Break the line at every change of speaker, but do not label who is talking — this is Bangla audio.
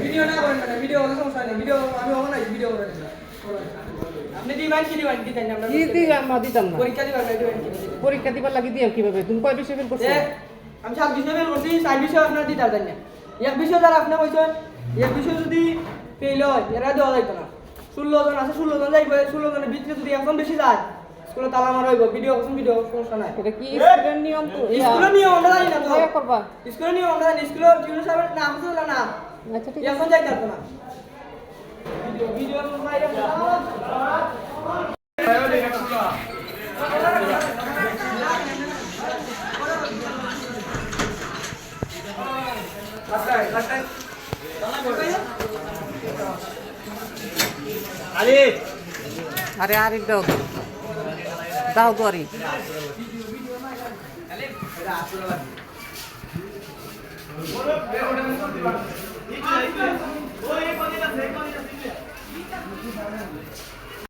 ভিডিও না করেন না, ভিডিও কোনো সমস্যা নেই, ভিডিও আমি হবে না, ভিডিও করেন না। আপনি দিবেন কি দিবেন দিতেন আমরা
কি দি আমরা দিতাম না
পরীক্ষা দিবেন না দিবেন কি
পরীক্ষা দিবার লাগি দিও কিভাবে তুমি কয় বিষয় ফেল করছো
আমি 7 বিষয় ফেল করছি, 4 বিষয় আপনারা দিতে পারতেন না। এক বিষয় যারা আপনি কইছেন, এক বিষয় যদি ফেল হয় এরা দেওয়া যাইতো না। 16 জন আছে, 16 জন যাইবে, 16 জনের ভিতরে যদি একজন বেশি যায় স্কুলে তালা মারা হইব। ভিডিও করছেন, ভিডিও সমস্যা নাই।
এটা কি স্কুলের নিয়ম তো
স্কুলের নিয়ম আমরা জানি না তো।
দয়া করবা
স্কুলের নিয়ম আমরা জানি, স্কুলের টিউটর সাহেবের নাম ছিল না।
আচ্ছা ঠিক
এখন যাইতে পারতো না। ভিডিও ভিডিও মাইরা
আরে আরে দাও দাও গরি
আছে